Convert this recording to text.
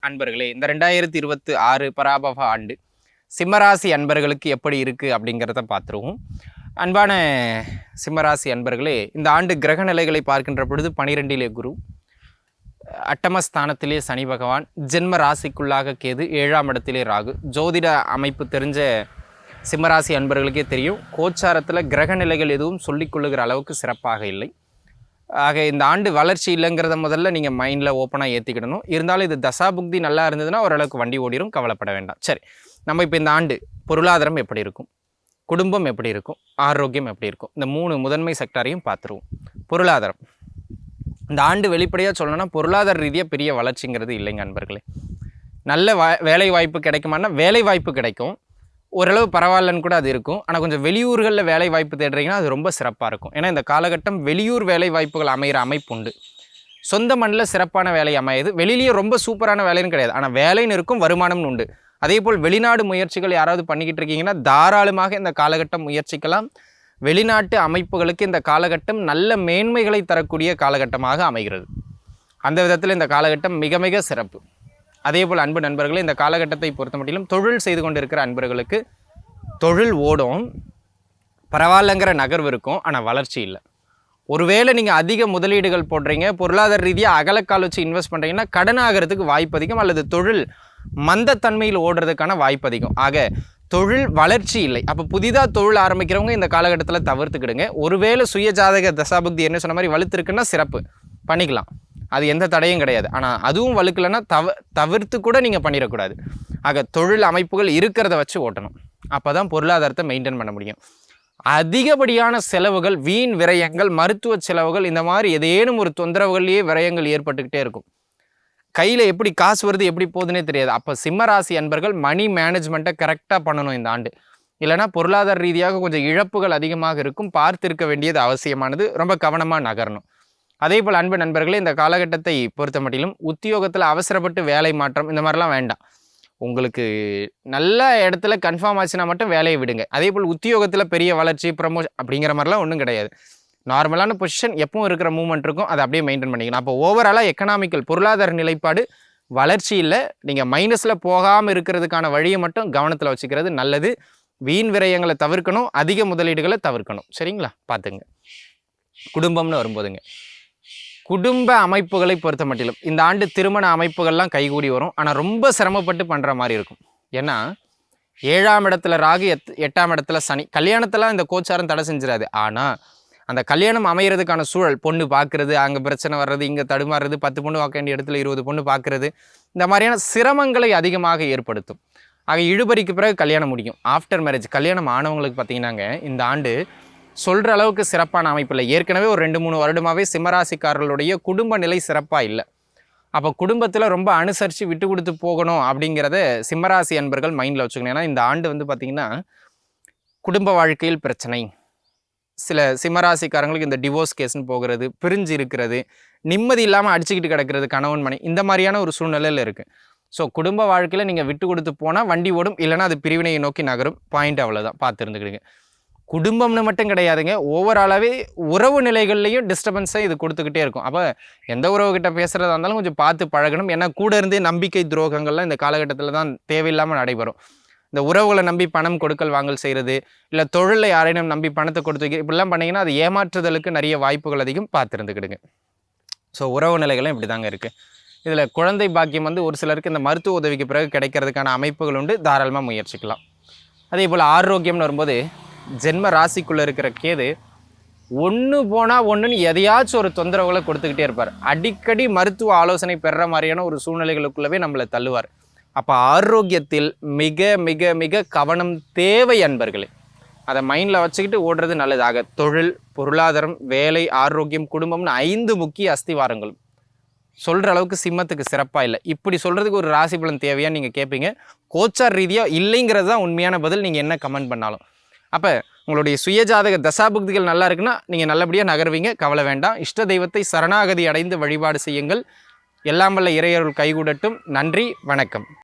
அன்பர்களே, இந்த 2026 பராபவ ஆண்டு சிம்மராசி அன்பர்களுக்கு எப்படி இருக்குது அப்படிங்கிறத பார்த்துருவோம். அன்பான சிம்மராசி அன்பர்களே, இந்த ஆண்டு கிரக நிலைகளை பார்க்கின்ற பொழுது 12லே குரு, அட்டமஸ்தானத்திலே சனி பகவான், ஜென்ம ராசிக்குள்ளாக கேது, 7ஆம் இடத்திலே ராகு. ஜோதிட அமைப்பு தெரிஞ்ச சிம்மராசி அன்பர்களுக்கே தெரியும், கோச்சாரத்தில் கிரக நிலைகள் எதுவும் சொல்லிக்கொள்ளுகிற அளவுக்கு சிறப்பாக இல்லை. ஆக இந்த ஆண்டு வளர்ச்சி இல்லைங்கிறத முதல்ல நீங்கள் மைண்டில் ஓப்பனாக ஏற்றிக்கிடணும். இருந்தாலும் இது தசாபுக்தி நல்லா இருந்ததுன்னா ஓரளவுக்கு வண்டி ஓடிடும், கவலைப்பட வேண்டாம். சரி, நம்ம இப்போ இந்த ஆண்டு பொருளாதாரம் எப்படி இருக்கும், குடும்பம் எப்படி இருக்கும், ஆரோக்கியம் எப்படி இருக்கும், இந்த 3 முதன்மை செக்டாரையும் பார்த்துருவோம். பொருளாதாரம் இந்த ஆண்டு வெளிப்படையாக சொல்லணும்னா பொருளாதார ரீதியாக பெரிய வளர்ச்சிங்கிறது இல்லைங்க அன்பர்களே. நல்ல வேலை வாய்ப்பு கிடைக்குமானா வேலை வாய்ப்பு கிடைக்கும், ஓரளவு பரவாயில்லன்னு கூட அது இருக்கும். ஆனால் கொஞ்சம் வெளியூர்களில் வேலை வாய்ப்பு தேடுறீங்கன்னா அது ரொம்ப சிறப்பாக இருக்கும். ஏன்னா இந்த காலகட்டம் வெளியூர் வேலை வாய்ப்புகள் அமைகிற அமைப்பு உண்டு. சொந்த மண்ணில் சிறப்பான வேலை அமையுது, வெளியிலேயே ரொம்ப சூப்பரான வேலைன்னு கிடையாது, ஆனால் வேலைன்னு இருக்கும், வருமானம்னு உண்டு. அதே போல் வெளிநாடு முயற்சிகள் யாராவது பண்ணிக்கிட்டு இருக்கீங்கன்னா தாராளமாக இந்த காலகட்டம் முயற்சிக்கலாம். வெளிநாட்டு அமைப்புகளுக்கு இந்த காலகட்டம் நல்ல மேன்மைகளை தரக்கூடிய காலகட்டமாக அமைகிறது. அந்த விதத்தில் இந்த காலகட்டம் மிக மிக சிறப்பு. அதே போல் அன்பு நண்பர்களே, இந்த காலகட்டத்தை பொறுத்த மட்டிலும் தொழில் செய்து கொண்டிருக்கிற அன்பர்களுக்கு தொழில் ஓடும், பரவாயில்லைங்கிற நகர்வு இருக்கும், ஆனால் வளர்ச்சி இல்லை. ஒருவேளை நீங்கள் அதிக முதலீடுகள் போடுறீங்க, பொருளாதார ரீதியாக அகலக்கால் வச்சு இன்வெஸ்ட் பண்ணுறீங்கன்னா கடன் ஆகிறதுக்கு வாய்ப்பு அதிகம், அல்லது தொழில் மந்தத்தன்மையில் ஓடுறதுக்கான வாய்ப்பு அதிகம். ஆக தொழில் வளர்ச்சி இல்லை. அப்போ புதிதாக தொழில் ஆரம்பிக்கிறவங்க இந்த காலகட்டத்தில் தவிர்த்துக்கிடுங்க. ஒருவேளை சுய ஜாதக தசாபுக்தி என்ன சொன்ன மாதிரி வலுத்திருக்குன்னா சிறப்பு, பண்ணிக்கலாம், அது எந்த தடையும் கிடையாது. ஆனால் அதுவும் வலுக்கலைன்னா தவிர்த்து கூட நீங்கள் பண்ணிடக்கூடாது. ஆக தொழில் அமைப்புகள் இருக்கிறத வச்சு ஓட்டணும், அப்போ தான் பொருளாதாரத்தை மெயின்டைன் பண்ண முடியும். அதிகப்படியான செலவுகள், வீண் விரயங்கள், மருத்துவ செலவுகள், இந்த மாதிரி ஏதேனும் ஒரு தொந்தரவுகள்லேயே விரயங்கள் ஏற்பட்டுக்கிட்டே இருக்கும். கையில் எப்படி காசு வருது எப்படி போகுதுன்னே தெரியாது. அப்போ சிம்மராசி அன்பர்கள் மணி மேனேஜ்மெண்ட்டை கரெக்டாக பண்ணணும் இந்த ஆண்டு. இல்லைனா பொருளாதார ரீதியாக கொஞ்சம் இழப்புகள் அதிகமாக இருக்கும், பார்த்திருக்க வேண்டியது அவசியமானது, ரொம்ப கவனமாக நகரணும். அதே போல் அன்பு நண்பர்களே, இந்த காலகட்டத்தை பொறுத்த மட்டிலும் உத்தியோகத்தில் அவசரப்பட்டு வேலை மாற்றம் இந்த மாதிரிலாம் வேண்டாம். உங்களுக்கு நல்ல இடத்துல கன்ஃபார்ம் ஆச்சுன்னா மட்டும் வேலையை விடுங்க. அதே போல் உத்தியோகத்தில் பெரிய வளர்ச்சி, ப்ரமோஷன் அப்படிங்கிற மாதிரிலாம் ஒன்றும் கிடையாது. நார்மலான பொசிஷன் எப்பவும் இருக்கிற மூவ்மெண்ட் இருக்கும், அதை அப்படியே மெயின்டைன் பண்ணிக்கணும். அப்போ ஓவராலாக எக்கனாமிக்கல் பொருளாதார நிலைப்பாடு வளர்ச்சி இல்லை. நீங்கள் மைனஸில் போகாமல் இருக்கிறதுக்கான வழியை மட்டும் கவனத்தில் வச்சுக்கிறது நல்லது. வீண் விரயங்களை தவிர்க்கணும், அதிக முதலீடுகளை தவிர்க்கணும். சரிங்களா? பார்த்துங்க. குடும்பம்னு வரும்போதுங்க, குடும்ப அமைப்புகளை பொறுத்த மட்டிலும் இந்த ஆண்டு திருமண அமைப்புகள்லாம் கைகூடி வரும், ஆனால் ரொம்ப சிரமப்பட்டு பண்ணுற மாதிரி இருக்கும். ஏன்னா 7ஆம் இடத்துல ராகு, 8ஆம் இடத்துல சனி. கல்யாணத்தெல்லாம் இந்த கோச்சாரம் தடை செஞ்சிடாது, ஆனால் அந்த கல்யாணம் அமைகிறதுக்கான சூழல், பொண்ணு பார்க்குறது, அங்கே பிரச்சனை வர்றது, இங்கே தடுமாறுறது, 10 பொண்ணு பார்க்க வேண்டிய இடத்துல 20 பொண்ணு பார்க்குறது, இந்த மாதிரியான சிரமங்களை அதிகமாக ஏற்படுத்தும். ஆக இழுபறிக்கு பிறகு கல்யாணம் முடியும். ஆஃப்டர் மேரேஜ் கல்யாணம் ஆனவங்களுக்கு பார்த்தீங்கன்னாங்க இந்த ஆண்டு சொல்கிற அளவுக்கு சிறப்பான அமைப்பு இல்லை. ஏற்கனவே ஒரு 2-3 வருடமாகவே சிம்மராசிக்காரர்களுடைய குடும்ப நிலை சிறப்பாக இல்லை. அப்போ குடும்பத்தில் ரொம்ப அனுசரித்து விட்டு கொடுத்து போகணும் அப்படிங்கிறத சிம்மராசி அன்பர்கள் மைண்டில் வச்சுக்கணும். ஏன்னா இந்த ஆண்டு வந்து பார்த்திங்கன்னா குடும்ப வாழ்க்கையில் பிரச்சனை, சில சிம்மராசிக்காரங்களுக்கு இந்த டிவோர்ஸ் கேஸ்ன்னு போகிறது, பிரிஞ்சு இருக்கிறது, நிம்மதி இல்லாமல் அடிச்சுக்கிட்டு கிடக்கிறது கணவன் மனை, இந்த மாதிரியான ஒரு சூழ்நிலையில் இருக்குது. ஸோ குடும்ப வாழ்க்கையில் நீங்கள் விட்டு கொடுத்து போனால் வண்டி ஓடும், இல்லைனா அது பிரிவினையை நோக்கி நகரும். பாயிண்ட் அவ்வளோதான், பார்த்து இருந்துக்கிடுங்க. குடும்பம்னு மட்டும் கிடையாதுங்க, ஓவராலாகவே உறவு நிலைகள்லையும் டிஸ்டர்பன்ஸை இது கொடுத்துக்கிட்டே இருக்கும். அப்போ எந்த உறவுகிட்ட பேசுகிறதா இருந்தாலும் கொஞ்சம் பார்த்து பழகணும். ஏன்னா கூட இருந்தே நம்பிக்கை துரோகங்கள்லாம் இந்த காலகட்டத்தில் தான் தேவையில்லாமல் நடைபெறும். இந்த உறவுகளை நம்பி பணம் கொடுக்கல் வாங்கல் செய்கிறது, இல்லை தொழிலில் யாரையும் நம்பி பணத்தை கொடுத்து வைக்க, இப்படிலாம் பண்ணிங்கன்னா அது ஏமாற்றுதலுக்கு நிறைய வாய்ப்புகள் அதிகம், பார்த்துருந்துக்கிடுங்க. ஸோ உறவு நிலைகளும் இப்படி தாங்க இருக்குது. இதில் குழந்தை பாக்கியம் வந்து ஒரு சிலருக்கு இந்த மருத்துவ உதவிக்கு பிறகு கிடைக்கிறதுக்கான அமைப்புகள் உண்டு, தாராளமாக முயற்சிக்கலாம். அதே போல் ஆரோக்கியம்னு வரும்போது ஜென்ம ராசிக்குள்ளே இருக்கிற கேது ஒன்று போனால் ஒன்றுன்னு எதையாச்சும் ஒரு தொந்தரவுகளை கொடுத்துக்கிட்டே இருப்பார். அடிக்கடி மருத்துவ ஆலோசனை பெறுற மாதிரியான ஒரு சூழ்நிலைகளுக்குள்ளவே நம்மளை தள்ளுவார். அப்போ ஆரோக்கியத்தில் மிக மிக மிக கவனம் தேவை அன்பர்களே. அதை மைண்டில் வச்சுக்கிட்டு ஓடுறது நல்லதாக. தொழில், பொருளாதாரம், வேலை, ஆரோக்கியம், குடும்பம்னு 5 முக்கிய அஸ்திவாரங்கள் சொல்கிற அளவுக்கு சிம்மத்துக்கு சிறப்பாக இல்லை. இப்படி சொல்கிறதுக்கு ஒரு ராசி பலன் தேவையாக நீங்கள் கேட்பீங்க. கோச்சார் ரீதியாக இல்லைங்கிறது தான் உண்மையான பதில், நீங்கள் என்ன கமெண்ட் பண்ணாலும். அப்போ உங்களுடைய சுயஜாதக தசாபுக்திகள் நல்லா இருக்குன்னா நீங்கள் நல்லபடியாக நகர்வீங்க, கவலை வேண்டாம். இஷ்ட தெய்வத்தை சரணாகதி அடைந்து வழிபாடு செய்யுங்கள். எல்லாம் வல்ல இறையருள் கைகூடட்டும். நன்றி, வணக்கம்.